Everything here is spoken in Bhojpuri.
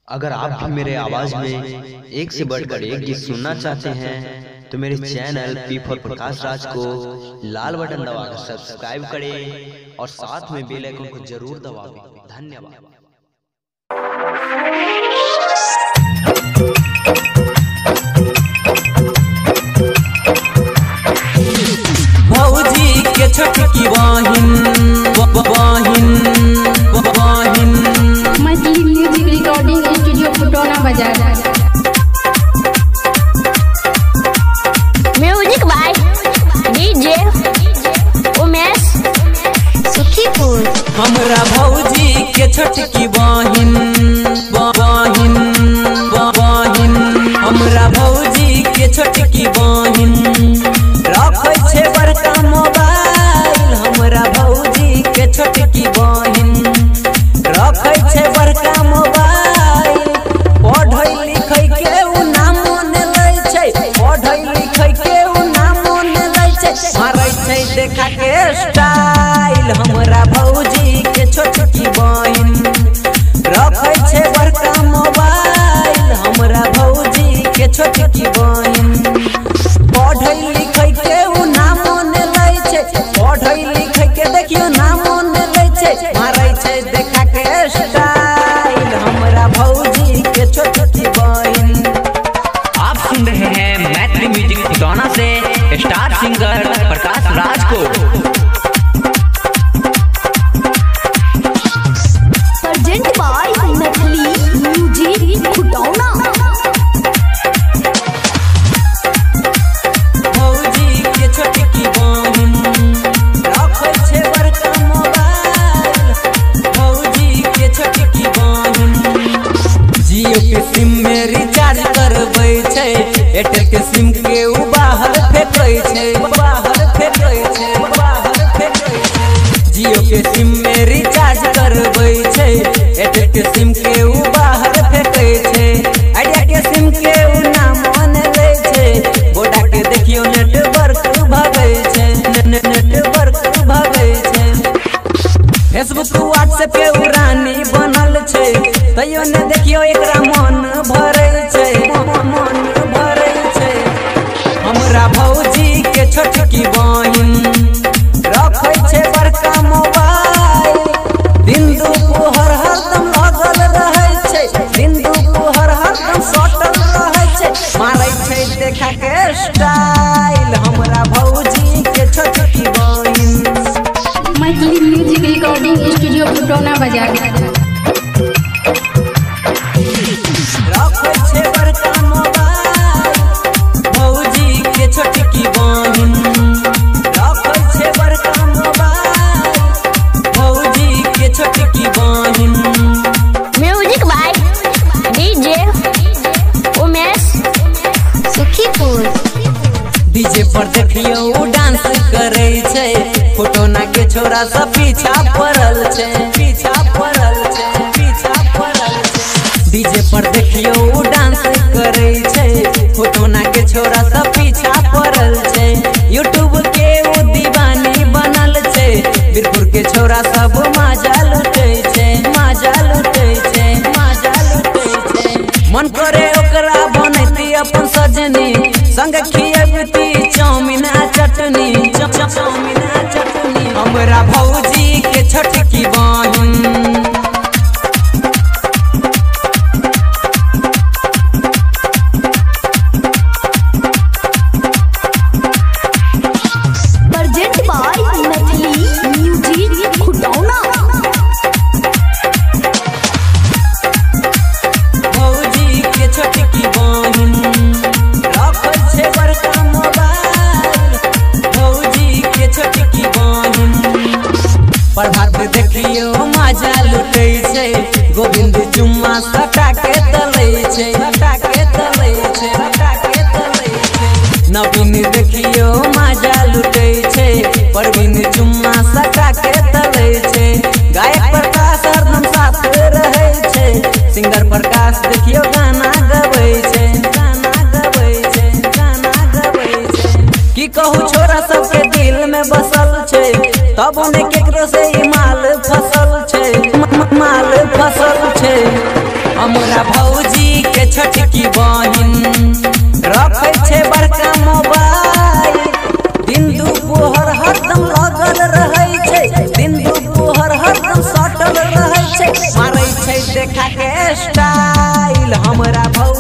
अगर आप भी मेरे आवाज में एक से बढ़कर एक गीत सुनना चाहते हैं तो मेरे channel P for Prakash Raj को लाल बटन दबाकर सब्सक्राइब करें और साथ में बेल आइकन को जरूर दबाएं। धन्यवाद। भौजी के छोटकी बहिन Maithili music recording studio Phutauna बाजार। Music by DJ Umesh Sukhipur. हमरा भौजी के छोटकी बहिन हमरा भौजी के छोटकी बहिन रखै छे बड़का मोबाइल। हमरा भौजी के छोटकी बहिन रखै छे बड़का मोबाइल। पढ़ै लिखै के उ नाम ने लै छै, पढ़ै लिखै के उ नाम ने लै छै, मारै छै देखा के स्टाइल। हमरा भौजी के छोटकी बहिन रखै छे बड़का मोबाइल। हमरा भौजी के छोटकी बहिन पढ़ै लिखै के उ नाम ने लै छै, पढ़ै लिखै के देखियो नाम ने लै छै, मारै छै देखा के स्टाइल। हमरा भौजी के छोटकी बहिन। आप सुन रहे हैं मैथिली म्यूजिक फुटौना से स्टार सिंगर प्रकाश राज को। Present by Maithili music Futauna. भौजी के छोटकी बहिन रखै छे बड़का मोबाइल। भौजी के छोटकी बहिन जियो के सिम में रिचार्ज करबै छै, एयरटेल के सिम के उ बाहर फेंकै छै, बाहर फेंकै छै, बाहर फेंकै छै। जियो के सिम में रिचार्ज करबै छै, एयरटेल के सिम के उ बाहर फेंकै छै। आइडिया के सिम के उ नाम ने लै छै, वोडा के देखियो नेटवर्क भागै छै, नेटवर्क भागै छै। फेसबुक व्हाट्सएप पे उ रानी बनल छै, तैयो ने देखियो एकरा मन भरै छै, मन भरै छै। हमरा भौजी के छोटकी बहिन रखै छे बड़का मोबाइल। दिन दुपहर हरदम लगल रहै छै, दिन दुपहर हरदम सटल रहै छै, मारै छै देखा के स्टाइल। हमरा भौजी के छोटकी बहिन। Maithili music recording studio Phutauna बाजार। रखै छे बड़का मोबाइल। भौजी के छोटकी बहिन रखै छे बड़का मोबाइल। भौजी के छोटकी बहिन। Music by DJ Umesh Sukhipur. DJ पर देखियो उ डांस करै छै, फुटौना के छोरा सब पीछा पड़ल छै, पीछा पड़ल छै, पीछा पड़ल छै। डीजे पर देखियो उ डांस करै छै, फुटौना के छोरा सब पीछा पड़ल छै। यूट्यूब के उ दीवानी बनल छै, बीरपुर के छोरा सब मजा लुटै छै, मजा लुटै छै, मजा लुटै छै। मन करे ओकरा बनैती अपन सजनी, संग खियबती चाउमीन आ चटनी, चाउमीन आ चटनी। हमरा भौजी के छोटकी बहिन। Present by Maithili music Futauna. भौजी के छोटकी बहिन रखै छे बड़का मोबाइल। भौजी के छोटकी बहिन प्रभात देखियो मजा लुटै छै, गोविंद चुम्मा सटा के तलै छै, सटा के तलै छै, सटा के तलै छै। नवीन देखियो मजा लुटै छै, परवीन चुम्मा सटा के तलै छै। गायक प्रकाश हरदम साथ रहै छै, सिंगर प्रकाश देखियो गाना गबै छै, गाना गबै छै, गाना गबै छै। की कहू छोरा सबके दिल में बसल छै, तब ने केकरो से माल फसल छै, माल फसल छै। हमरा भौजी के छोटकी बहिन रखे छे बड़का मोबाइल। दिन दुपहर हरदम लगल रहै छै, दिन दुपहर हरदम सटल रहै छै, मारै छै देखा के स्टाइल। हमरा भौजी